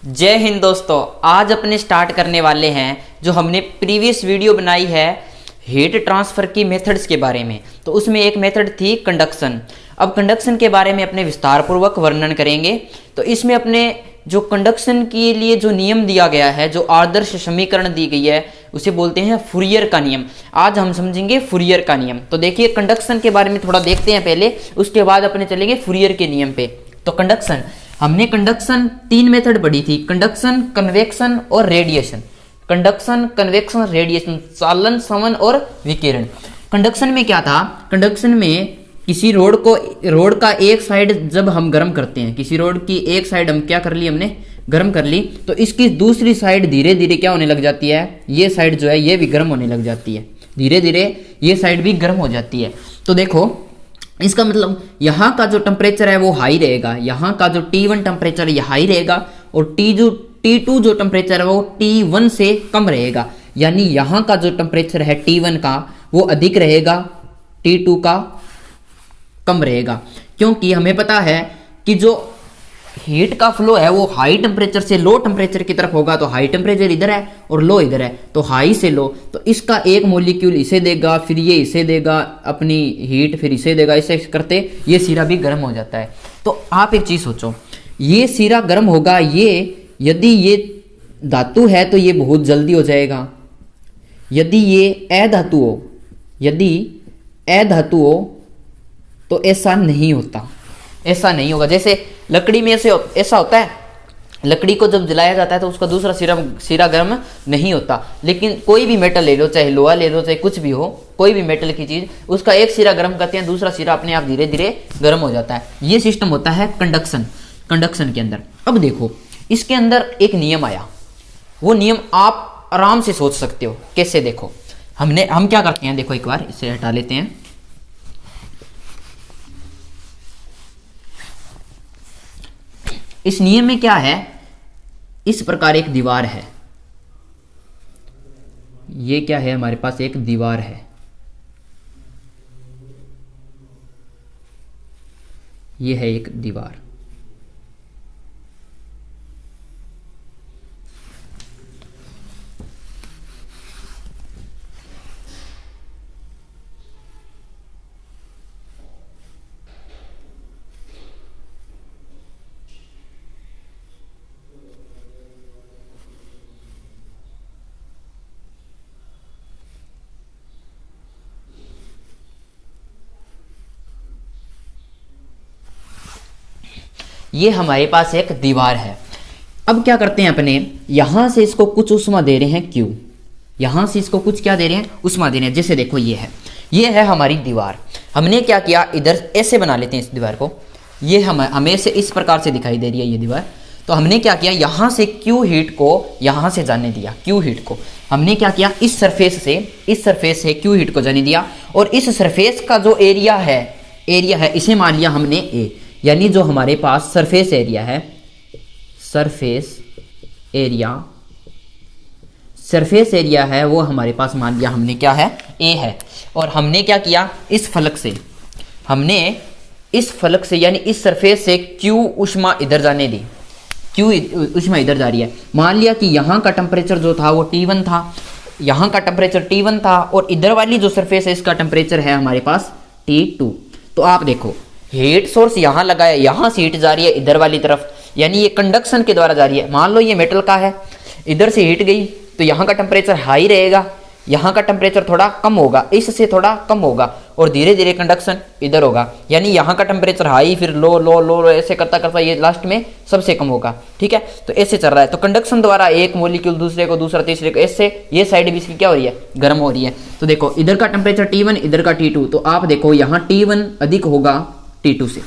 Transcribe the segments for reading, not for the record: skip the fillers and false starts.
जय हिंद दोस्तों। आज अपने स्टार्ट करने वाले हैं जो हमने प्रीवियस वीडियो बनाई है हीट ट्रांसफ़र की मेथड्स के बारे में। तो उसमें एक मेथड थी कंडक्शन। अब कंडक्शन के बारे में अपने विस्तार पूर्वक वर्णन करेंगे। तो इसमें अपने जो कंडक्शन के लिए जो नियम दिया गया है, जो आदर्श समीकरण दी गई है, उसे बोलते हैं फूरियर का नियम। आज हम समझेंगे फूरियर का नियम। तो देखिए कंडक्शन के बारे में थोड़ा देखते हैं पहले, उसके बाद अपने चलेंगे फूरियर के नियम पे। तो कंडक्शन, हमने कंडक्शन तीन मेथड पढ़ी थी, कंडक्शन, कन्वेक्शन और रेडिएशन। कंडक्शन, कन्वेक्शन, रेडिएशन, चालन, संवहन और विकिरण। कंडक्शन में क्या था? कंडक्शन में किसी रोड का एक साइड जब हम गर्म करते हैं, किसी रोड की एक साइड हम क्या कर ली, हमने गर्म कर ली, तो इसकी दूसरी साइड धीरे धीरे क्या होने लग जाती है, ये साइड जो है ये भी गर्म होने लग जाती है, धीरे धीरे ये साइड भी गर्म हो जाती है। तो देखो इसका मतलब यहाँ का जो टेम्परेचर है वो हाई रहेगा, यहाँ का जो T1 टेम्परेचर ये हाई रहेगा और T2 जो टेम्परेचर है वो T1 से कम रहेगा। यानी यहाँ का जो टेम्परेचर है T1 का वो अधिक रहेगा, T2 का कम रहेगा। क्योंकि हमें पता है कि जो हीट का फ्लो है वो हाई टेम्परेचर से लो टेम्परेचर की तरफ होगा। तो हाई टेम्परेचर इधर है और लो इधर है, तो हाई से लो, तो इसका एक मॉलिक्यूल इसे देगा, फिर ये इसे देगा अपनी हीट, फिर इसे देगा, इसे करते ये सिरा भी गर्म हो जाता है। तो आप एक चीज सोचो, ये सिरा गर्म होगा, ये यदि ये धातु है तो ये बहुत जल्दी हो जाएगा। यदि ये अधातु हो, यदि अधातु हो तो ऐसा नहीं होता, ऐसा नहीं होगा। जैसे लकड़ी में ऐसा होता है, लकड़ी को जब जलाया जाता है तो उसका दूसरा सिरा गर्म नहीं होता। लेकिन कोई भी मेटल ले लो, चाहे लोहा ले लो, चाहे कुछ भी हो, कोई भी मेटल की चीज, उसका एक सिरा गर्म करते हैं, दूसरा सिरा अपने आप धीरे धीरे गर्म हो जाता है। ये सिस्टम होता है कंडक्शन के अंदर। अब देखो इसके अंदर एक नियम आया, वो नियम आप आराम से सोच सकते हो। कैसे? देखो हम क्या करते हैं, देखो एक बार इसे हटा लेते हैं। इस नियम में क्या है, इस प्रकार एक दीवार है, ये क्या है, हमारे पास एक दीवार है, ये है एक दीवार। ये हमारे पास एक दीवार है। अब क्या करते हैं अपने, यहां से इसको कुछ उष्मा दे रहे हैं, क्यों, यहां से इसको कुछ क्या दे रहे हैं, उष्मा दे रहे हैं। जैसे देखो ये है हमारी दीवार। हमने क्या किया, इधर ऐसे बना लेते हैं इस दीवार को, ये हमें से इस प्रकार से दिखाई दे रही है ये दीवार। तो हमने क्या किया, यहां से क्यू हीट को यहां से जाने दिया, क्यू हीट को हमने क्या किया, इस सरफेस से क्यू हीट को जाने दिया। और इस सरफेस का जो एरिया है इसे मान लिया हमने ए, यानी जो हमारे पास सरफेस एरिया है वो हमारे पास मान लिया हमने क्या है, ए है। और हमने क्या किया, इस फलक से यानी इस सरफेस से क्यू उष्मा इधर जाने दी, क्यू उष्मा इधर जा रही है। मान लिया कि यहाँ का टेम्परेचर जो था वो T1 था, यहाँ का टेम्परेचर T1 था, और इधर वाली जो सरफेस है इसका टेम्परेचर है हमारे पास T2। तो आप देखो हीट सोर्स यहाँ लगा है, यहाँ से हीट जा रही है इधर वाली तरफ, यानी ये कंडक्शन के द्वारा जा रही है। मान लो ये मेटल का है, इधर से हीट गई तो यहाँ का टेम्परेचर हाई रहेगा, यहाँ का टेम्परेचर थोड़ा कम होगा, इससे थोड़ा कम होगा, और धीरे धीरे कंडक्शन इधर होगा। यानी यहाँ का टेम्परेचर हाई, फिर लो लो लो, ऐसे करता करता ये लास्ट में सबसे कम होगा। ठीक है, तो ऐसे चल रहा है। तो कंडक्शन द्वारा एक मॉलिक्यूल दूसरे को, दूसरा तीसरे को, ऐसे ये साइड भी इसकी क्या हो रही है, गर्म हो रही है। तो देखो इधर का टेम्परेचर T1, इधर का T2, तो आप देखो यहाँ T1 अधिक होगा T2 से,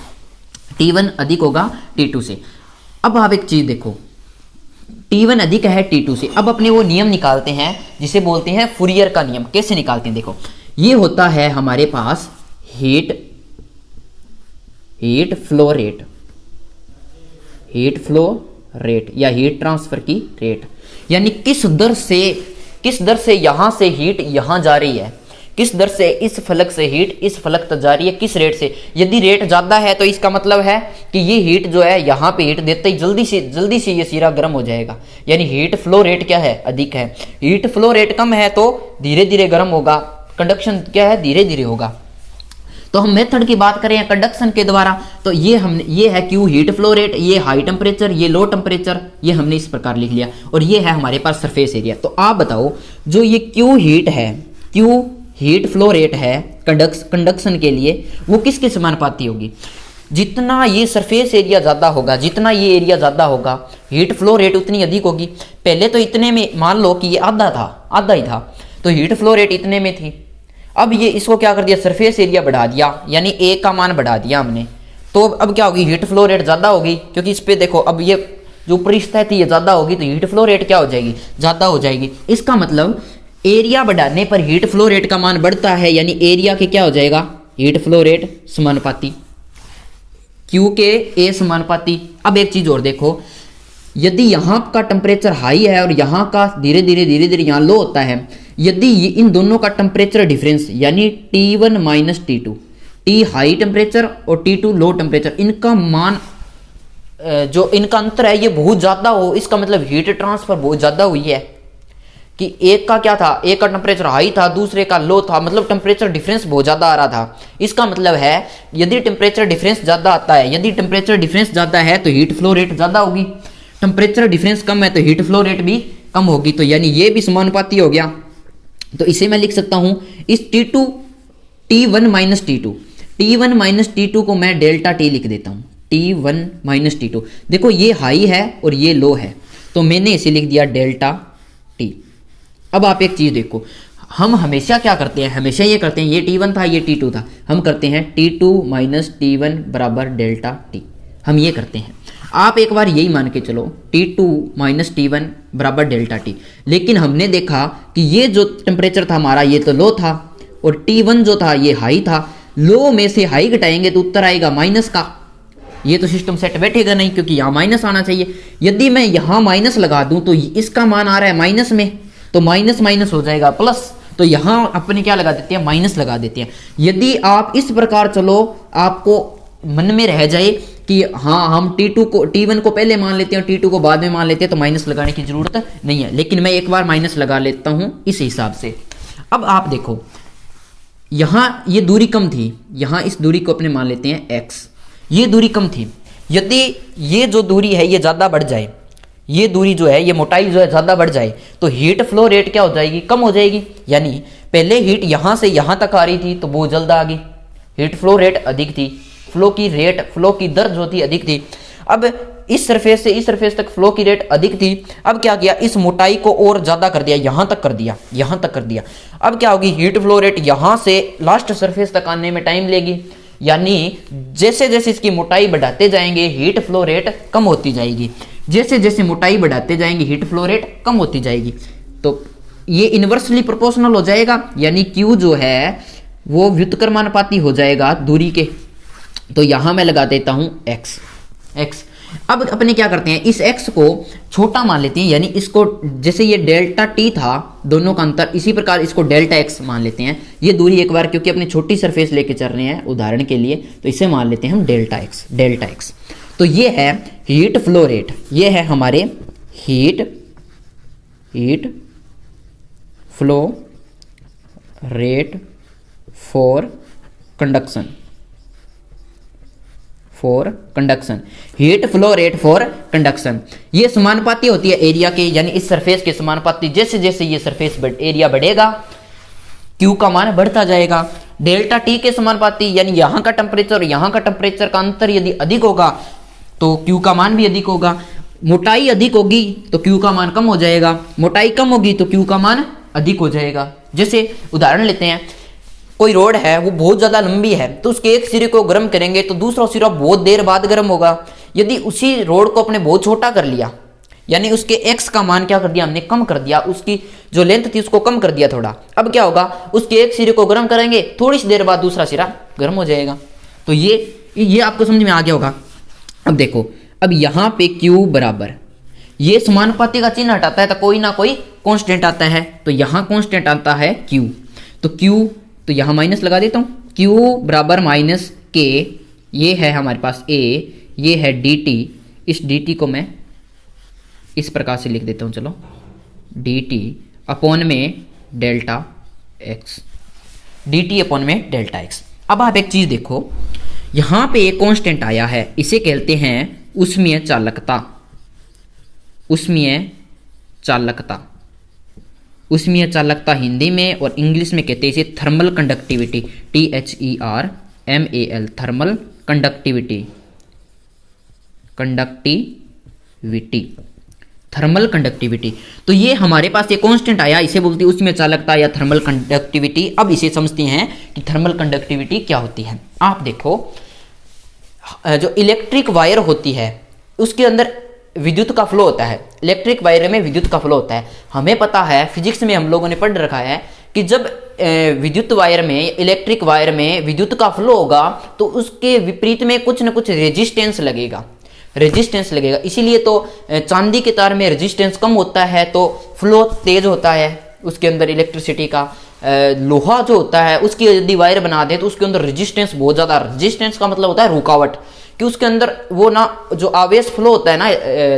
T1 अधिक होगा T2 से। अब आप एक चीज देखो, T1 अधिक है T2 से। अब अपने वो नियम निकालते हैं जिसे बोलते हैं फूरियर का नियम। कैसे निकालते हैं, देखो ये होता है हमारे पास हीट फ्लो रेट या हीट ट्रांसफर की रेट, यानी किस दर से यहां से हीट यहां जा रही है, किस दर से इस फलक से हीट इस फलक तक जा रही है, किस रेट से। यदि रेट ज़्यादा है तो इसका मतलब है कि ये हीट जो है यहाँ पे हीट देते ही जल्दी से ये सिरा गर्म हो जाएगा, यानी हीट फ्लो रेट क्या है, अधिक है। हीट फ्लो रेट कम है तो धीरे धीरे गर्म होगा, कंडक्शन क्या है, धीरे धीरे होगा। तो हम मेथड की बात करें कंडक्शन के द्वारा, तो ये है क्यू हीट फ्लो रेट, ये हाई टेम्परेचर, ये लो टेम्परेचर, ये हमने इस प्रकार लिख लिया, और ये है हमारे पास सरफेस एरिया। तो आप बताओ जो ये क्यू हीट है, क्यू हीट फ्लो रेट है कंडक्शन के लिए, वो किसके समानुपाती होगी। जितना ये सरफेस एरिया ज़्यादा होगा, जितना ये एरिया ज़्यादा होगा, हीट फ्लो रेट उतनी अधिक होगी। पहले तो इतने में मान लो कि ये आधा ही था, तो हीट फ्लो रेट इतने में थी। अब ये इसको क्या कर दिया, सरफेस एरिया बढ़ा दिया, यानी ए का मान बढ़ा दिया हमने। तो अब क्या होगी, हीट फ्लो रेट ज़्यादा होगी, क्योंकि इस पर देखो अब ये जो ऊपरी सतह थी ये ज़्यादा होगी, तो हीट फ्लो रेट क्या हो जाएगी, ज़्यादा हो जाएगी। इसका मतलब एरिया बढ़ाने पर हीट फ्लो रेट का मान बढ़ता है, यानी एरिया के क्या हो जाएगा, हीट फ्लो रेट समानुपाती, क्यू के ए समानुपाती। अब एक चीज़ और देखो, यदि यहाँ का टेम्परेचर हाई है और यहाँ का धीरे धीरे यहाँ लो होता है, यदि इन दोनों का टेम्परेचर डिफरेंस यानी T1 minus T2, T high temperature और T2 लो टेम्परेचर, इनका मान जो इनका अंतर है ये बहुत ज़्यादा हो, इसका मतलब हीट ट्रांसफर बहुत ज़्यादा हुई है। कि एक का क्या था, एक का टेम्परेचर हाई था, दूसरे का लो था, मतलब टेम्परेचर डिफरेंस बहुत ज़्यादा आ रहा था। इसका मतलब है यदि टेम्परेचर डिफरेंस ज़्यादा आता है, यदि टेम्परेचर डिफरेंस ज़्यादा है तो हीट फ्लो रेट ज़्यादा होगी, टेम्परेचर डिफरेंस कम है तो हीट फ्लो रेट भी कम होगी। तो यानी ये भी समानुपाती हो गया। तो इसे मैं लिख सकता हूं इस T1 माइनस T2 को मैं डेल्टा T लिख देता हूं, T1 माइनस T2। देखो ये हाई है और ये लो है, तो मैंने इसे लिख दिया डेल्टा T। अब आप एक चीज देखो, हम हमेशा क्या करते हैं, हमेशा ये करते हैं, ये T1 था ये T2 था, हम करते हैं T2 माइनस T1 बराबर डेल्टा T, हम ये करते हैं। आप एक बार यही मान के चलो T2 माइनस T1 बराबर डेल्टा T, लेकिन हमने देखा कि ये जो टेम्परेचर था हमारा ये तो लो था और T1 जो था ये हाई था। लो में से हाई घटाएंगे तो उत्तर आएगा माइनस का, ये तो सिस्टम सेट बैठेगा नहीं क्योंकि यहाँ माइनस आना चाहिए। यदि मैं यहाँ माइनस लगा दूं तो इसका मान आ रहा है माइनस में, तो माइनस माइनस हो जाएगा प्लस, तो यहाँ अपने क्या लगा देते हैं, माइनस लगा देते हैं। यदि आप इस प्रकार चलो, आपको मन में रह जाए कि हाँ हम T1 को पहले मान लेते हैं और T2 को बाद में मान लेते हैं, तो माइनस लगाने की जरूरत नहीं है, लेकिन मैं एक बार माइनस लगा लेता हूं इस हिसाब से। अब आप देखो यहां ये दूरी कम थी, यहां इस दूरी को अपने मान लेते हैं x, ये दूरी कम थी। यदि ये जो दूरी है ये ज्यादा बढ़ जाए, ये दूरी जो है ये मोटाई जो है ज्यादा बढ़ जाए, तो हीट फ्लो रेट क्या हो जाएगी, कम हो जाएगी। यानी पहले हीट यहां से यहां तक आ रही थी तो बहुत जल्द आ गई, हीट फ्लो रेट अधिक थी, फ्लो की दर जो थी अधिक थी। अब इस सरफेस से इस सरफेस तक फ्लो की रेट अधिक थी, अब क्या किया, इस मोटाई को और ज्यादा कर दिया, यहां तक कर दिया। अब क्या होगी, हीट फ्लो रेट यहां से लास्ट सरफेस तक आने में टाइम लेगी, यानी जैसे जैसे इसकी मोटाई बढ़ाते जाएंगे हीट फ्लो रेट कम होती जाएगी, जैसे जैसे मोटाई बढ़ाते जाएंगे हीट फ्लो रेट कम होती जाएगी। तो ये इनवर्सली प्रोपोर्शनल हो जाएगा, यानी Q जो है वो व्युत्क्रमानुपाती हो जाएगा दूरी के। तो यहां मैं लगा देता हूं x। अब अपने क्या करते हैं, इस x को छोटा मान लेते हैं, यानी इसको जैसे ये डेल्टा t था दोनों का अंतर, इसी प्रकार इसको डेल्टा x मान लेते हैं। ये दूरी एक बार क्योंकि अपनी छोटी सरफेस लेके चल रहे हैं उदाहरण के लिए, तो इसे मान लेते हैं हम डेल्टा x। तो ये है हीट फ्लो रेट, ये है हमारे heat flow rate for conduction, heat flow rate for conduction. ये समानुपाती होती है एरिया के, यानी इस सरफेस के समानुपाती। जैसे जैसे ये सरफेस एरिया बढ़ेगा Q का मान बढ़ता जाएगा। डेल्टा T के समानुपाती, यानी यहां का टेम्परेचर और यहां का टेम्परेचर का अंतर यदि अधिक होगा तो Q का मान भी अधिक होगा। मोटाई अधिक होगी तो Q का मान कम हो जाएगा, मोटाई कम होगी तो Q का मान अधिक हो जाएगा। जैसे उदाहरण लेते हैं, कोई रोड है वो बहुत ज्यादा लंबी है, तो उसके एक सिरे को गर्म करेंगे तो दूसरा सिरा बहुत देर बाद गर्म होगा। यदि उसी रोड को अपने बहुत छोटा कर लिया, यानी उसके x का मान क्या कर दिया हमने, कम कर दिया, उसकी जो लेंथ थी उसको कम कर दिया थोड़ा। अब क्या होगा, उसके एक सिरे को गर्म करेंगे, थोड़ी सी देर बाद दूसरा सिरा गर्म हो जाएगा। तो ये आपको समझ में आ गया होगा। अब देखो, अब यहाँ पे Q बराबर, ये समानुपाती का चिन्ह हटाता है तो कोई ना कोई कांस्टेंट आता है, तो यहाँ कांस्टेंट आता है Q। तो Q तो यहाँ माइनस लगा देता हूँ, Q बराबर माइनस K, ये है हमारे पास A, ये है dt, इस dt को मैं इस प्रकार से लिख देता हूँ, चलो dt अपॉन में डेल्टा x, dt अपॉन में डेल्टा x। अब आप एक चीज़ देखो, यहाँ पे एक कांस्टेंट आया है, इसे कहते हैं ऊष्मीय चालकता, ऊष्मीय चालकता, ऊष्मीय चालकता हिंदी में और इंग्लिश में कहते हैं इसे thermal conductivity, THERMAL, thermal conductivity, thermal conductivity. तो ये हमारे पास एक कांस्टेंट आया, इसे बोलते हैं ऊष्मीय चालकता या थर्मल कंडक्टिविटी। अब इसे समझते हैं कि थर्मल कंडक्टिविटी क्या होती है। आप देखो, जो इलेक्ट्रिक वायर होती है उसके अंदर विद्युत का फ्लो होता है, इलेक्ट्रिक वायर में विद्युत का फ्लो होता है। हमें पता है, फिजिक्स में हम लोगों ने पढ़ रखा है कि जब विद्युत वायर में, इलेक्ट्रिक वायर में विद्युत का फ्लो होगा तो उसके विपरीत में कुछ न कुछ रेजिस्टेंस लगेगा, रेजिस्टेंस लगेगा। इसीलिए तो चांदी के तार में रेजिस्टेंस कम होता है तो फ्लो तेज होता है उसके अंदर इलेक्ट्रिसिटी का। लोहा जो होता है उसकी यदि वायर बना दे तो उसके अंदर रेजिस्टेंस बहुत ज़्यादा, रेजिस्टेंस का मतलब होता है रुकावट, कि उसके अंदर वो ना जो आवेश फ्लो होता है ना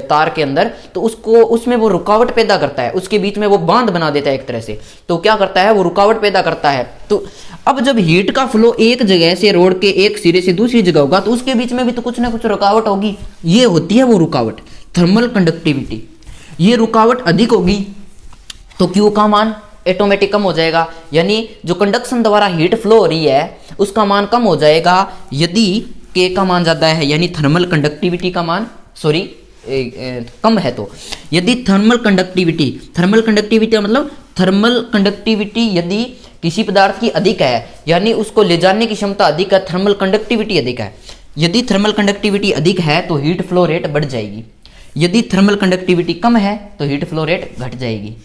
तार के अंदर, तो उसको उसमें वो रुकावट पैदा करता है, उसके बीच में वो बांध बना देता है एक तरह से। तो क्या करता है, वो रुकावट पैदा करता है। तो अब जब हीट का फ्लो एक जगह से रोड के एक सिरे से दूसरी जगह होगा तो उसके बीच में भी तो कुछ ना कुछ रुकावट होगी, ये होती है वो रुकावट, थर्मल कंडक्टिविटी। ये रुकावट अधिक होगी तो Q का मान ऑटोमेटिक कम हो जाएगा, यानी जो कंडक्शन द्वारा हीट फ्लो हो रही है उसका मान कम हो जाएगा यदि K का मान ज़्यादा है, यानी थर्मल कंडक्टिविटी का मान कम है। तो यदि थर्मल कंडक्टिविटी मतलब थर्मल कंडक्टिविटी यदि किसी पदार्थ की अधिक है, यानी उसको ले जाने की क्षमता अधिक है, थर्मल कंडक्टिविटी अधिक है। यदि थर्मल कंडक्टिविटी अधिक है तो हीट फ्लो रेट बढ़ जाएगी, यदि थर्मल कंडक्टिविटी कम है तो हीट फ्लो रेट घट जाएगी।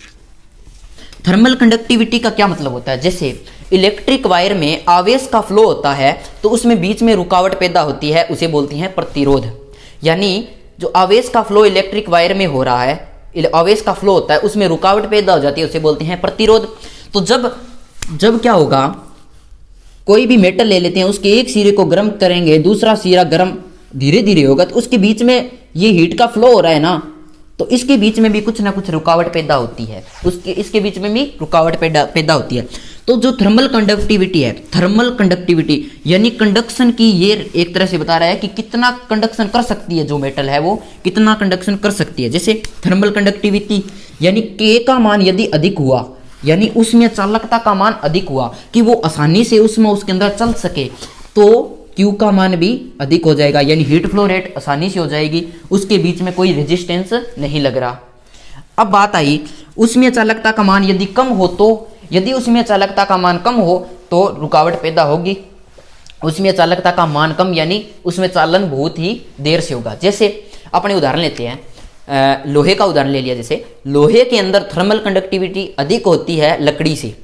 थर्मल कंडक्टिविटी का क्या मतलब होता है, जैसे इलेक्ट्रिक वायर में आवेश का फ्लो होता है तो उसमें बीच में रुकावट पैदा होती है, उसे बोलती हैं प्रतिरोध। यानी जो आवेश का फ्लो इलेक्ट्रिक वायर में हो रहा है, आवेश का फ्लो होता है उसमें रुकावट पैदा हो जाती है, उसे बोलते हैं प्रतिरोध। तो जब क्या होगा, कोई भी मेटल ले लेते हैं, उसके एक सिरे को गर्म करेंगे, दूसरा सिरा गर्म धीरे धीरे होगा, तो उसके बीच में ये हीट का फ्लो हो रहा है ना, तो इसके बीच में भी कुछ ना कुछ रुकावट पैदा होती है, इसके बीच में भी रुकावट पैदा होती है। तो जो थर्मल कंडक्टिविटी है, थर्मल कंडक्टिविटी यानी कंडक्शन की, ये एक तरह से बता रहा है कि कितना कंडक्शन कर सकती है जो मेटल है, वो कितना कंडक्शन कर सकती है। जैसे थर्मल कंडक्टिविटी यानी K का मान यदि अधिक हुआ, यानी उसमें चालकता का मान अधिक हुआ कि वो आसानी से उसके अंदर चल सके, तो Q का मान भी अधिक हो जाएगा, यानी हीट फ्लो रेट आसानी से हो जाएगी, उसके बीच में कोई रेजिस्टेंस नहीं लग रहा। अब बात आई उसमें चालकता का मान यदि कम हो, तो यदि उसमें चालकता का मान कम हो तो रुकावट पैदा होगी। उसमें चालकता का मान कम यानी उसमें चालन बहुत ही देर से होगा। जैसे अपने उदाहरण लेते हैं, लोहे का उदाहरण ले लिया। जैसे लोहे के अंदर थर्मल कंडक्टिविटी अधिक होती है लकड़ी से,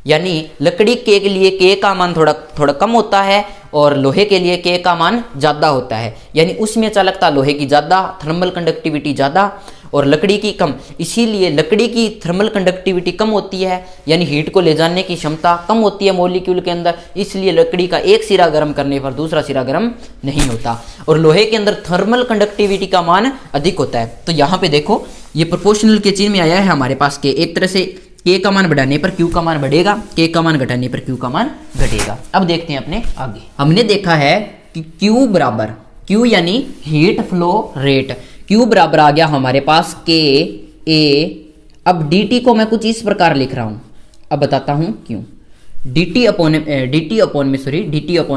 यानी लकड़ी के लिए K का मान थोड़ा कम होता है और लोहे के लिए K का मान ज़्यादा होता है, यानी उसमें चालकता लोहे की ज़्यादा, थर्मल कंडक्टिविटी ज़्यादा और लकड़ी की कम। इसीलिए लकड़ी की थर्मल कंडक्टिविटी कम होती है, यानी हीट को ले जाने की क्षमता कम होती है मॉलिक्यूल के अंदर, इसलिए लकड़ी का एक सिरा गर्म करने पर दूसरा सिरा गर्म नहीं होता। और लोहे के अंदर थर्मल कंडक्टिविटी का मान अधिक होता है। तो यहाँ पे देखो, ये प्रोपोर्शनल के चिन्ह में आया है हमारे पास के, एक तरह से K का मान बढ़ाने पर Q का मान बढ़ेगा, K का मान घटाने पर Q का मान घटेगा। अब देखते हैं अपने आगे। हमने देखा है कि Q बराबर, Q यानी हीट फ्लो रेट, Q बराबर आ गया हमारे पास K A। अब dt को मैं कुछ इस प्रकार लिख रहा हूं, अब बताता हूं क्यों। dt अपॉन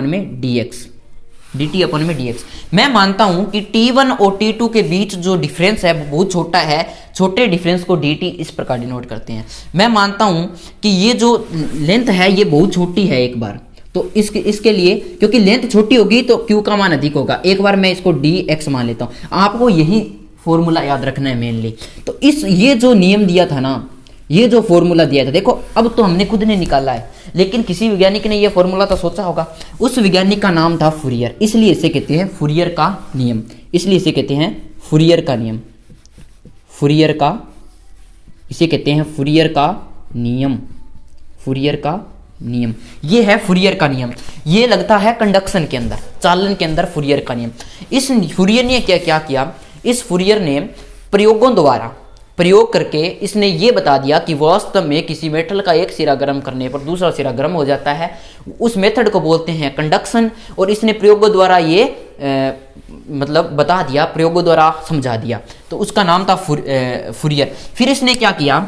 में dx। मैं मानता हूं कि T1 और T2 के बीच जो डिफरेंस है वो बहुत छोटा है, छोटे डिफरेंस को dt इस प्रकार डिनोट करते हैं। मैं मानता हूं कि ये जो लेंथ है ये बहुत छोटी है एक बार, तो इसके लिए क्योंकि लेंथ छोटी होगी तो Q का मान अधिक होगा। एक बार मैं इसको dx मान लेता हूं, आपको यही फॉर्मूला याद रखना है मेनली। तो ये जो नियम दिया था ना, ये जो फॉर्मूला दिया था, देखो अब तो हमने खुद ने निकाला है, लेकिन किसी वैज्ञानिक ने ये फॉर्मूला तो सोचा होगा। उस वैज्ञानिक का नाम था फूरियर, इसलिए इसे कहते हैं फूरियर का नियम, इसलिए इसे कहते हैं फूरियर का नियम, फूरियर का, इसे कहते हैं फूरियर का नियम, फूरियर का नियम। ये है फूरियर का नियम, ये लगता है कंडक्शन के अंदर, चालन के अंदर फूरियर का नियम। इस फूरियर ने क्या किया, इस फूरियर ने प्रयोगों द्वारा प्रयोग करके इसने ये बता दिया कि वास्तव में किसी मेटल का एक सिरा गर्म करने पर दूसरा सिरा गर्म हो जाता है, उस मेथड को बोलते हैं कंडक्शन। और इसने प्रयोगों द्वारा ये मतलब बता दिया, प्रयोगों द्वारा समझा दिया, तो उसका नाम था फूरियर। फिर इसने क्या किया,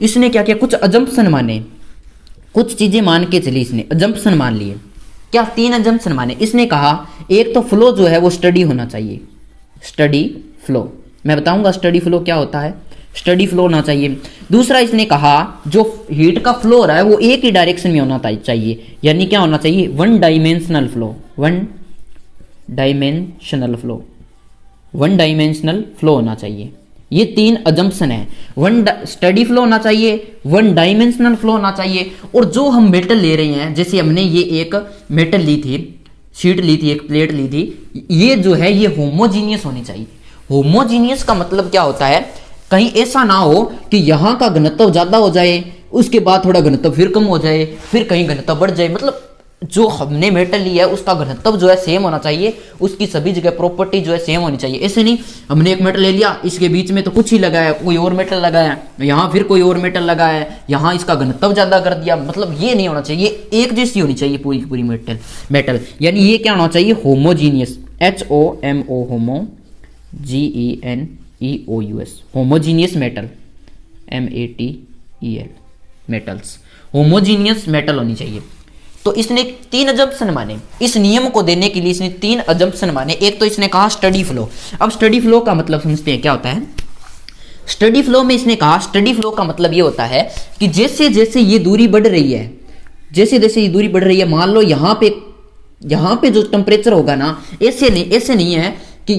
कुछ अजम्पशन माने, कुछ चीजें मान के चली, इसने अजम्पशन मान लिए। क्या 3 अजम्पशन माने। इसने कहा एक तो फ्लो जो है वो स्टडी होना चाहिए, स्टडी फ्लो, मैं बताऊंगा स्टडी फ्लो क्या होता है, स्टडी फ्लो होना चाहिए। दूसरा इसने कहा जो हीट का फ्लो हो रहा है वो एक ही डायरेक्शन में होना चाहिए, यानी क्या होना चाहिए, one dimensional flow, one dimensional flow होना चाहिए। ये 3 अजम्पशन है, वन स्टडी फ्लो होना चाहिए, वन डायमेंशनल फ्लो होना चाहिए। और जो हम मेटल ले रहे हैं, जैसे हमने ये एक मेटल ली थी, शीट ली थी, एक प्लेट ली थी, ये जो है ये होमोजीनियस होनी चाहिए। होमोजीनियस का मतलब क्या होता है, कहीं ऐसा ना हो कि यहाँ का घनत्व ज्यादा हो जाए, उसके बाद थोड़ा घनत्व फिर कम हो जाए, फिर कहीं घनत्व बढ़ जाए। मतलब जो हमने मेटल लिया है उसका घनत्व जो है सेम होना चाहिए, उसकी सभी जगह प्रॉपर्टी जो है सेम होनी चाहिए। ऐसे नहीं हमने एक मेटल ले लिया, इसके बीच में तो कुछ ही लगाया, कोई और मेटल लगाया, यहाँ फिर कोई और मेटल लगाया, यहाँ इसका घनत्व ज्यादा कर दिया, मतलब ये नहीं होना चाहिए, एक जैसी होनी चाहिए पूरी पूरी मेटल। यानी ये क्या होना चाहिए, होमोजीनियस, HOMO, होमो GENEOUS, homogeneous metal, METEL, metals, homogeneous metal होनी चाहिए। तो इसने 3 अजम्पशन माने, इस नियम को देने के लिए इसने 3 अजम्पशन माने। एक तो इसने कहा स्टडी फ्लो। अब स्टडी फ्लो का मतलब समझते हैं क्या होता है। स्टडी फ्लो में इसने कहा, स्टडी फ्लो का मतलब ये होता है कि जैसे जैसे ये दूरी बढ़ रही है, जैसे जैसे ये दूरी बढ़ रही है, मान लो यहाँ पे जो टेम्परेचर होगा ना, ऐसे नहीं है कि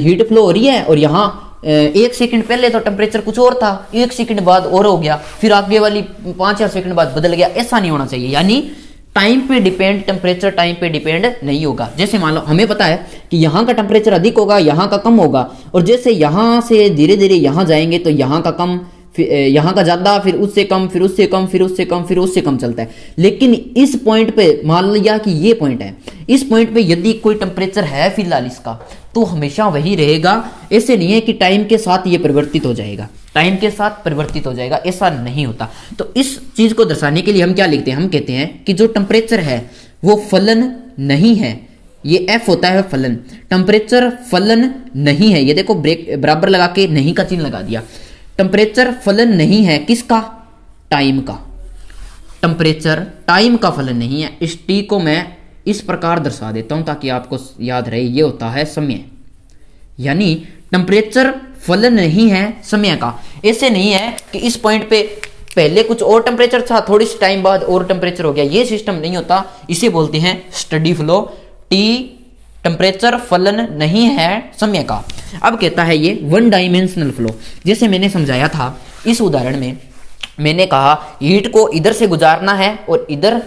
हीट फ्लो हो रही है और यहाँ 1 सेकंड पहले तो टेम्परेचर कुछ और था, 1 सेकंड बाद और हो गया, फिर आगे वाली 5-4 सेकंड बाद बदल गया, ऐसा नहीं होना चाहिए। यानी टाइम पे डिपेंड, टेम्परेचर टाइम पे डिपेंड नहीं होगा। जैसे मान लो हमें पता है कि यहाँ का टेम्परेचर अधिक होगा, यहाँ का कम होगा, और जैसे यहाँ से धीरे धीरे यहाँ जाएंगे तो यहाँ का कम, यहाँ का ज्यादा, फिर उससे कम, फिर उससे कम, फिर उससे कम, फिर उससे कम चलता है। लेकिन इस पॉइंट पे मान लिया कि ये पॉइंट है, इस पॉइंट पे यदि कोई टेम्परेचर है फिलहाल इसका, तो हमेशा वही रहेगा। ऐसे नहीं है कि टाइम के साथ ये परिवर्तित हो जाएगा, टाइम के साथ परिवर्तित हो जाएगा, ऐसा नहीं होता। तो इस चीज को दर्शाने के लिए हम क्या लिखते हैं, हम कहते हैं कि जो टेम्परेचर है वो फलन नहीं है, ये F होता है फलन, टेम्परेचर फलन नहीं है। ये देखो ब्रेक बराबर लगा के नहीं का चिन्ह लगा दिया। टेम्परेचर फलन नहीं है किसका, टाइम का। टेम्परेचर टाइम का फलन नहीं है। इस T को मैं इस प्रकार दर्शा देता हूं ताकि आपको याद रहे, ये होता है समय, यानी टेम्परेचर फलन नहीं है समय का। ऐसे नहीं है कि इस पॉइंट पे पहले कुछ और टेम्परेचर था, थोड़ी सी टाइम बाद और टेम्परेचर हो गया, ये सिस्टम नहीं होता। इसे बोलते हैं स्टडी फ्लो। T टेम्परेचर फलन नहीं है समय का। अब कहता है ये वन डायमेंशनल फ्लो। जैसे मैंने समझाया था इस उदाहरण में, मैंने कहा हीट को इधर से गुजारना है और इधर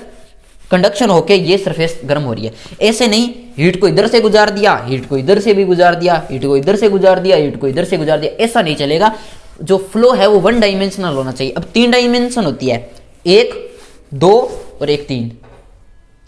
कंडक्शन होके ये सरफेस गर्म हो रही है। ऐसे नहीं हीट को इधर से गुजार दिया, हीट को इधर से भी गुजार दिया, हीट को इधर से गुजार दिया, हीट को इधर से गुजार दिया, ऐसा नहीं चलेगा। जो फ्लो है वो वन डायमेंशनल होना चाहिए। अब 3 डायमेंशन होती है, 1, 2 और 1,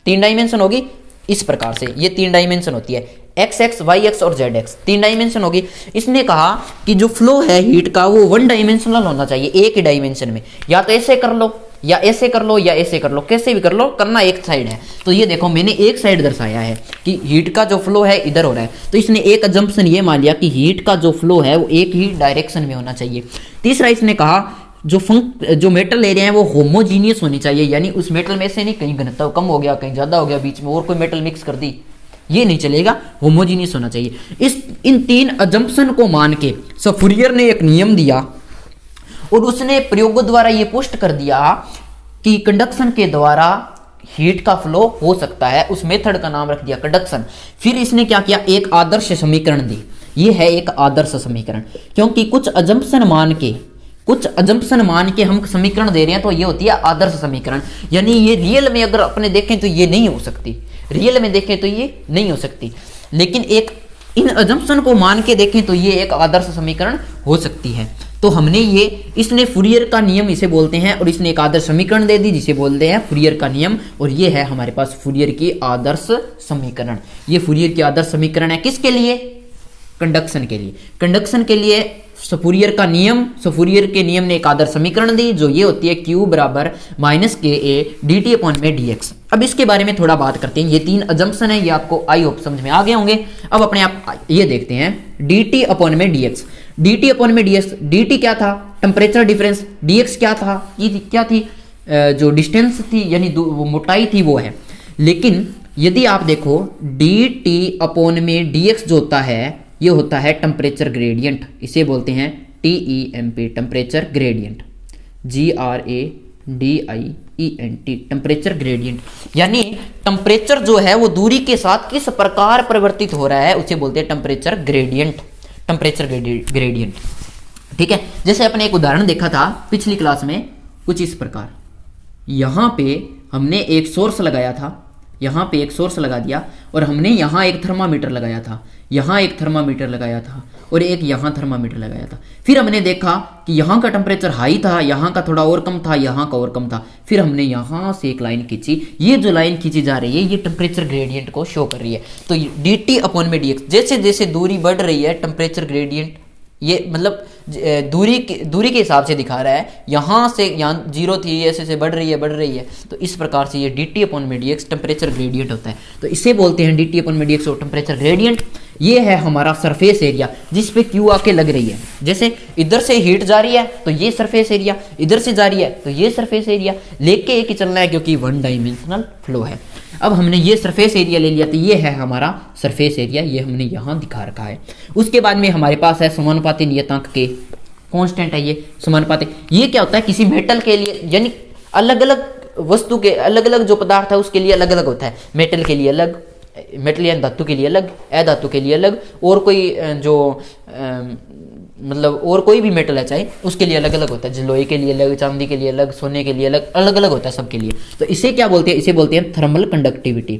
3 डायमेंशन होगी इस प्रकार से। ये 3 डायमेंशन होती है, x, y और z 3 डायमेंशन होगी। इसने कहा कि जो फ्लो है हीट का वो वन डायमेंशनल होना चाहिए, एक ही डायमेंशन में। या तो ऐसे कर लो या ऐसे कर लो या ऐसे कर लो, कैसे भी कर लो, करना एक साइड है। तो ये देखो मैंने एक साइड दर्शाया है कि हीट का जो फ्लो है इधर हो रहा है, तो इसने एक अजम्पशन ये मान लिया कि हीट का जो फ्लो है वो एक ही डायरेक्शन में होना चाहिए। तीसरा इसने कहा जो मेटल ले रहे हैं वो होमोजीनियस होनी चाहिए, यानी उस मेटल में से नहीं कहीं घनत्व कम हो गया, कहीं ज्यादा हो गया, बीच में और कोई मेटल मिक्स कर दी, ये नहीं चलेगा, होमोजीनियस होना चाहिए। इन 3 अजम्पशन को मान के फूरियर ने एक नियम दिया और उसने प्रयोगों द्वारा ये पुष्ट कर दिया कि कंडक्शन के द्वारा हीट का फ्लो हो सकता है। उस मेथड का नाम रख दिया कंडक्शन। फिर इसने क्या किया, एक आदर्श समीकरण दी। ये है एक आदर्श समीकरण, क्योंकि कुछ अजम्पशन मान के हम समीकरण दे रहे हैं, तो ये होती है आदर्श समीकरण। यानी ये रियल में अगर अपने देखें तो ये नहीं हो सकती, रियल में देखें तो ये नहीं हो सकती, लेकिन एक इन अजम्पशन को मान के देखें तो ये एक आदर्श समीकरण हो सकती है। तो हमने ये, इसने फूरियर का नियम इसे बोलते हैं, और इसने एक आदर्श समीकरण दे दी जिसे बोलते हैं फूरियर का नियम, और ये है हमारे पास फूरियर की आदर्श समीकरण। ये फूरियर की आदर्श समीकरण है किसके लिए? कंडक्शन के लिए। कंडक्शन के लिए फूरियर का नियम, फूरियर के नियम ने एक आदर्श समीकरण दी जो ये होती है Q बराबर माइनस के ए डी टी अपॉन में डी एक्स। अब इसके बारे में थोड़ा बात करते हैं। ये 3 अजम्पशन है, ये आपको आई होप समझ में आ गए होंगे। अब अपने आप ये देखते हैं डी टी अपॉन में D x. D T upon में डी एक्स, डी टी क्या था? Temperature difference. डी एक्स क्या था? ये क्या थी? जो डिस्टेंस थी यानी वो मोटाई थी वो है। लेकिन यदि आप देखो डी टी अपॉन में डी एक्स जो होता है ये होता है टेम्परेचर ग्रेडियंट, इसे बोलते हैं TEMP, temperature gradient, GRADIENT, temperature gradient. यानी टेम्परेचर जो है वो दूरी के साथ किस प्रकार परिवर्तित हो रहा है उसे बोलते हैं टेम्परेचर ग्रेडियंट, टेम्परेचर ग्रेडियंट। ठीक है, जैसे अपने एक उदाहरण देखा था पिछली क्लास में कुछ इस प्रकार। यहां पे हमने एक सोर्स लगाया था, यहाँ पे एक सोर्स लगा दिया, और हमने यहाँ एक थर्मामीटर लगाया था, यहाँ एक थर्मामीटर लगाया था, और एक यहाँ थर्मामीटर लगाया था। फिर हमने देखा कि यहाँ का टेम्परेचर हाई था, यहाँ का थोड़ा और कम था, यहाँ का और कम था। फिर हमने यहाँ से एक लाइन खींची, ये जो लाइन खींची जा रही है ये टेम्परेचर ग्रेडियंट को शो कर रही है। तो डी टी अपॉन में डी एक्स, जैसे जैसे दूरी बढ़ रही है टेम्परेचर ग्रेडियंट, ये मतलब दूरी के हिसाब से दिखा रहा है। यहाँ से यहाँ 0 थी, ऐसे से बढ़ रही है। तो इस प्रकार से ये डी टी अपॉन में डी एक्स टेम्परेचर ग्रेडियंट होता है। तो इसे बोलते हैं डी टी अपॉन में डी एक्स और टेम्परेचर ग्रेडियंट। ये है हमारा सरफेस एरिया जिस पे क्यू आके लग रही है। जैसे इधर से हीट जा रही है तो ये सरफेस एरिया, इधर से जा रही है तो ये सरफेस एरिया, लेके एक ही चलना है क्योंकि 1 डायमेंशनल फ्लो है। अब हमने ये सरफेस एरिया ले लिया तो ये है हमारा सरफेस एरिया, ये हमने यहाँ दिखा रखा है। उसके बाद में हमारे पास है समानुपाती नियतांक के, कांस्टेंट है ये समानुपाती। ये क्या होता है? किसी मेटल के लिए, यानी अलग अलग वस्तु के अलग अलग जो पदार्थ है उसके लिए अलग अलग होता है। मेटल के लिए अलग, मेटल यानी धातु के लिए अलग, अधातु के लिए अलग, और कोई जो मतलब और कोई भी मेटल है चाहे उसके लिए अलग अलग होता है। लोहे के लिए अलग, चांदी के लिए अलग, सोने के लिए अलग, अलग अलग होता है सबके लिए। तो इसे क्या बोलते हैं? इसे बोलते हैं thermal conductivity,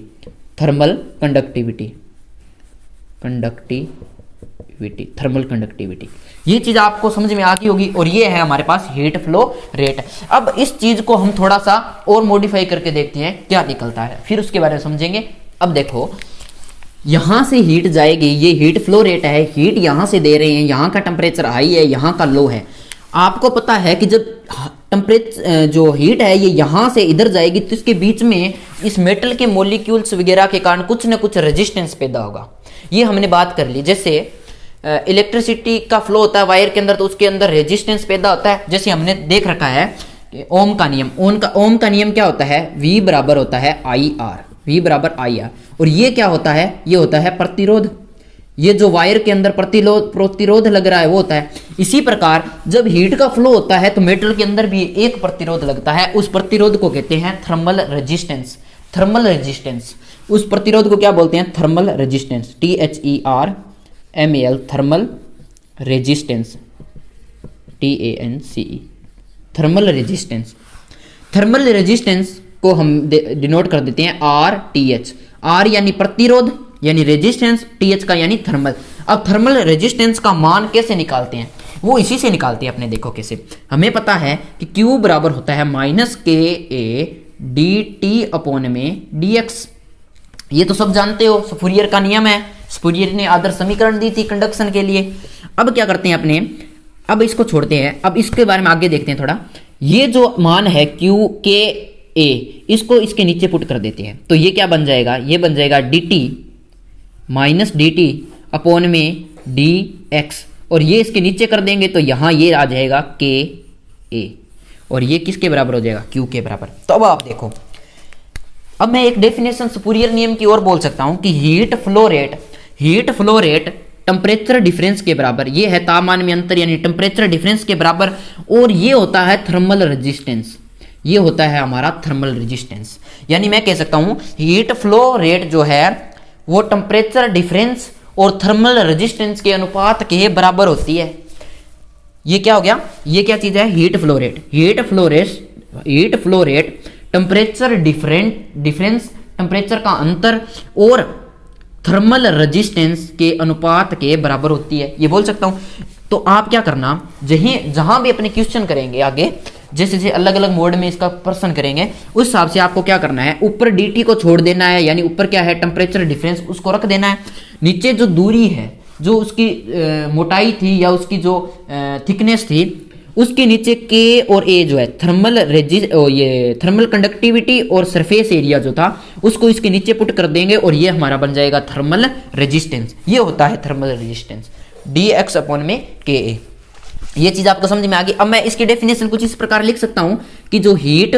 thermal conductivity, thermal conductivity. ये चीज आपको समझ में आती होगी। और ये है हमारे पास हीट फ्लो रेट। अब इस चीज को हम थोड़ा सा और मॉडिफाई करके देखते हैं क्या निकलता है, फिर उसके बारे में समझेंगे। अब देखो यहां से हीट जाएगी, ये हीट फ्लो रेट है, हीट यहां से दे रहे हैं, यहां का टेम्परेचर हाई है, यहां का लो है। आपको पता है कि जब टेम्परेचर जो हीट है ये यहां से इधर जाएगी तो इसके बीच में इस मेटल के मॉलिक्यूल्स वगैरह के कारण कुछ ना कुछ रेजिस्टेंस पैदा होगा। ये हमने बात कर ली। जैसे इलेक्ट्रिसिटी का फ्लो होता है वायर के अंदर तो उसके अंदर रेजिस्टेंस पैदा होता है। जैसे हमने देख रखा है ओम का नियम, ओम का नियम क्या होता है? V बराबर होता है IR, V बराबर IR। और ये क्या होता है? ये होता है प्रतिरोध। ये जो वायर के अंदर प्रतिरोध लग रहा है वो होता है। इसी प्रकार जब हीट का फ्लो होता है तो मेटल के अंदर भी एक प्रतिरोध लगता है, उस प्रतिरोध को कहते हैं थर्मल रेजिस्टेंस। थर्मल रेजिस्टेंस, उस प्रतिरोध को क्या बोलते हैं? Thermal resistance, THERMAL, thermal resistance, TANCE, thermal resistance. Thermal resistance को हम डिनोट कर देते हैं RTH। R यानी प्रतिरोध यानी रेजिस्टेंस, TH का यानी थर्मल। अब थर्मल रेजिस्टेंस का मान कैसे निकालते हैं? वो इसी से निकालते हैं अपने। देखो कैसे, हमें पता है कि Q बराबर होता है -KA dt अपॉन में dx। ये तो सब जानते हो, फूरियर का नियम है। फूरियर ने आदर्श समीकरण दी थी कंडक्शन के लिए। अब क्या करते हैं अपने, अब इसको छोड़ते हैं, अब इसके बारे में आगे देखते हैं थोड़ा। ये जो मान है QKA, इसको इसके नीचे पुट कर देते हैं तो ये क्या बन जाएगा? ये बन जाएगा dt -dt अपॉन में dx, और ये इसके नीचे कर देंगे तो यहां ये आ जाएगा KA, और ये किसके बराबर हो जाएगा? Q के बराबर। तो अब आप देखो, अब मैं एक डेफिनेशन फूरियर नियम की ओर बोल सकता हूं कि heat flow rate temperature difference के बराबर। ये है तापमान में अंतर यानी टेम्परेचर डिफरेंस के बराबर, और ये होता है थर्मल रेजिस्टेंस। ये होता है हमारा थर्मल रेजिस्टेंस। यानी मैं कह सकता हूं हीट फ्लो रेट जो है वो टेम्परेचर डिफरेंस और थर्मल रेजिस्टेंस के अनुपात के बराबर होती है। ये क्या हो गया? ये क्या चीज है? Heat flow rate. Heat flow rate temperature difference, temperature का अंतर और थर्मल रेजिस्टेंस के अनुपात के बराबर होती है। ये बोल सकता हूं तो आप क्या करना, जहां भी अपने क्वेश्चन करेंगे आगे, जैसे जैसे अलग अलग मोड में इसका प्रश्न करेंगे, उस हिसाब से आपको क्या करना है, ऊपर dt को छोड़ देना है, यानी ऊपर क्या है टेम्परेचर डिफरेंस, उसको रख देना है। नीचे जो दूरी है, जो उसकी मोटाई थी या उसकी जो थिकनेस थी, उसके नीचे K और A जो है थर्मल कंडक्टिविटी और सरफेस एरिया जो था उसको इसके नीचे पुट कर देंगे और ये हमारा बन जाएगा थर्मल रेजिस्टेंस। ये होता है थर्मल रेजिस्टेंस dx अपॉन में Ka। ये चीज आपको समझ में आ गई। अब मैं इसकी डेफिनेशन कुछ इस प्रकार लिख सकता हूं कि जो हीट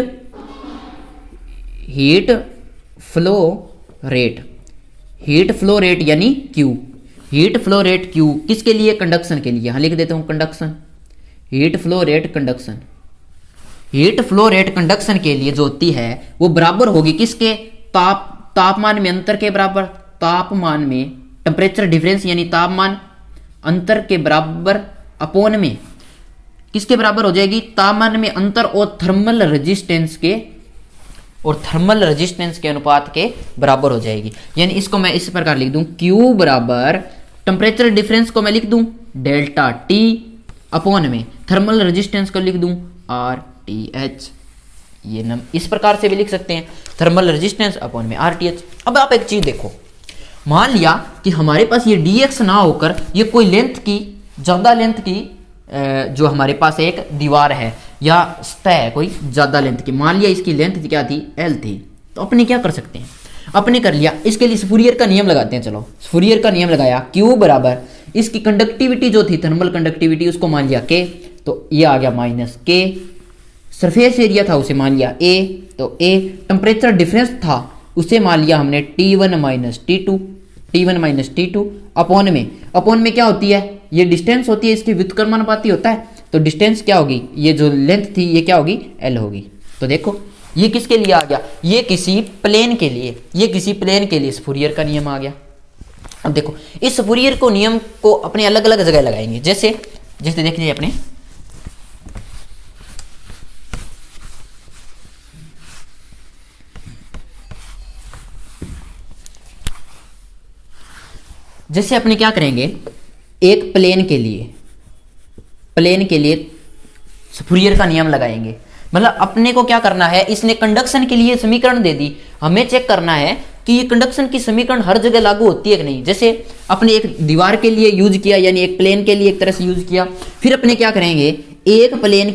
फ्लो रेट यानी Q, heat flow rate Q किसके लिए, कंडक्शन के लिए। हाँ लिख देता हूं conduction, heat flow rate conduction के लिए जो होती है वो बराबर होगी किसके, तापमान में अंतर के बराबर, तापमान में टेम्परेचर डिफरेंस यानी तापमान अंतर के बराबर अपॉन में किसके बराबर हो जाएगी, तापमान में अंतर और थर्मल रेजिस्टेंस के अनुपात के बराबर हो जाएगी। यानी इसको मैं इस प्रकार लिख दूं, Q बराबर टेम्परेचर डिफरेंस को मैं लिख दूं डेल्टा T अपॉन में थर्मल रेजिस्टेंस को लिख दूं RTH। ये इस प्रकार से भी लिख सकते हैं, थर्मल रेजिस्टेंस अपॉन में RTH। अब आप एक चीज देखो, मान लिया कि हमारे पास ये dx ना होकर ये कोई ज्यादा लेंथ की जो हमारे पास एक दीवार है या सतह है कोई ज्यादा लेंथ की, मान लिया इसकी लेंथ क्या थी, L थी, तो अपने क्या कर सकते हैं, अपने कर लिया, इसके लिए फूरियर का नियम लगाते हैं। चलो फूरियर का नियम लगाया, Q बराबर इसकी कंडक्टिविटी जो थी थर्मल कंडक्टिविटी उसको मान लिया K, तो ये आ गया माइनस K, सरफेस एरिया था उसे मान लिया A, तो A टेम्परेचर डिफरेंस था उसे मान लिया हमने T1 माइनस T2 अपॉन में क्या होती है, ये डिस्टेंस होती है, इसकी व्युत्क्रमानुपाती होता है, तो डिस्टेंस क्या होगी, ये जो लेंथ थी ये क्या होगी, L होगी। तो देखो ये किसके लिए आ गया, ये किसी प्लेन के लिए इस फूरियर का नियम आ गया। अब देखो इस फूरियर को नियम को अपने अलग अलग जगह लगाएंगे, जैसे देख लीजिए अपने जैसे अपने क्या करेंगे, एक प्लेन के लिए फूरियर का नियम लगाएंगे। मतलब अपने को क्या करना है, इसने कंडक्शन के लिए समीकरण दे दी, हमें चेक करना है कि ये कंडक्शन की समीकरण हर जगह लागू होती है कि नहीं। जैसे अपने एक दीवार के लिए यूज किया, यानी एक प्लेन के लिए एक तरह से यूज किया, फिर अपने क्या करेंगे, एक प्लेन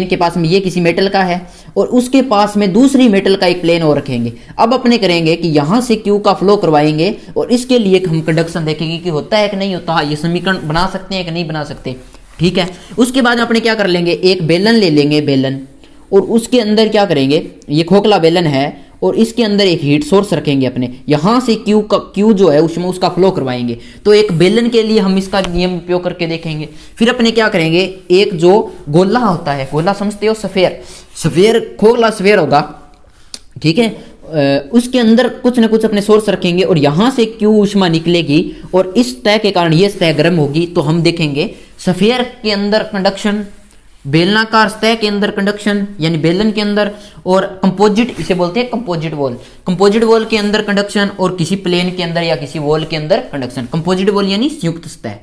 के पास में ये किसी मेटल का है और उसके पास में दूसरी मेटल का एक प्लेन और रखेंगे। अब अपने करेंगे कि यहां से Q का फ्लो करवाएंगे और इसके लिए हम कंडक्शन देखेंगे कि होता है कि नहीं होता, ये समीकरण बना सकते हैं कि नहीं बना सकते, ठीक है। उसके बाद अपने क्या कर लेंगे, एक बेलन ले लेंगे, और उसके अंदर क्या करेंगे, ये खोखला बेलन है और इसके अंदर एक हीट सोर्स रखेंगे अपने, यहां से Q जो है उसमें उसका फ्लो करवाएंगे। तो एक बेलन के लिए हम इसका नियम उपयोग करके देखेंगे। फिर अपने क्या करेंगे, एक जो गोला होता है, गोला समझते हो, सफेयर खोखला सफेयर होगा, ठीक है, उसके अंदर कुछ ना कुछ अपने सोर्स रखेंगे और यहां से Q ऊष्मा निकलेगी और इस सतह के कारण ये सतह गर्म होगी। तो हम देखेंगे सफेयर के अंदर कंडक्शन, बेलनाकार सतह के अंदर कंडक्शन यानी बेलन के अंदर, और कंपोजिट इसे बोलते हैं कंपोजिट वॉल के अंदर कंडक्शन, और किसी प्लेन के अंदर या किसी वॉल के अंदर कंडक्शन। कंपोजिट वॉल यानी संयुक्त सतह,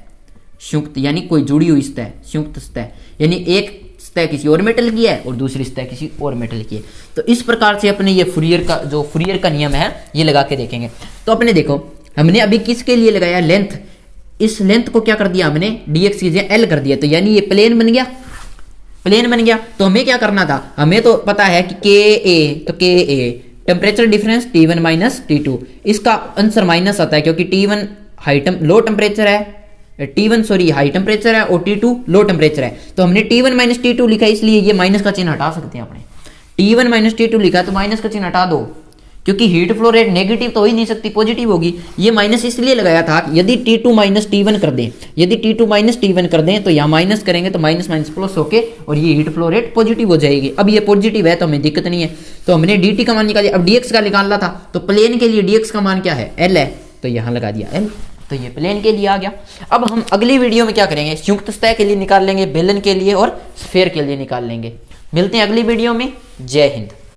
संयुक्त यानी कोई जुड़ी हुई सतह, संयुक्त सतह यानी एक सतह किसी और मेटल की है और दूसरी सतह किसी और मेटल की है। तो इस प्रकार से अपने ये फूरियर का नियम है ये लगा के देखेंगे। तो अपने देखो हमने अभी किसके लिए लगाया, लेंथ, इस लेंथ को क्या कर दिया हमने, dx की जगह L कर दिया, तो यानी ये प्लेन बन गया। तो हमें क्या करना था, हमें तो पता है कि Ka temperature difference T1 minus T2, इसका आंसर माइनस आता है क्योंकि T1 हाई टेम्परेचर है और T2 लो टेम्परेचर है। तो हमने T1 माइनस T2 लिखा, इसलिए ये माइनस का चिन्ह हटा सकते हैं अपने। T1 माइनस T2 लिखा तो माइनस का चिन्ह हटा दो, क्योंकि हीट फ्लो रेट नेगेटिव तो हो ही नहीं सकती, पॉजिटिव होगी। ये माइनस इसलिए लगाया था यदि T2 माइनस T1 कर दें, तो यहाँ माइनस करेंगे तो माइनस माइनस प्लस होके और ये हीट फ्लो रेट पॉजिटिव हो जाएगी। अब ये पॉजिटिव है तो हमें दिक्कत नहीं है, तो हमने dt का मान निकाला। अब dx का निकालना था, तो प्लेन के लिए dx का मान क्या है, L है, तो यहाँ लगा दिया L, तो ये प्लेन के लिए आ गया। अब हम अगली वीडियो में क्या करेंगे, संयुक्त सतह के लिए निकाल लेंगे, बेलन के लिए और स्फीयर के लिए निकाल लेंगे। मिलते हैं अगली वीडियो में। जय हिंद।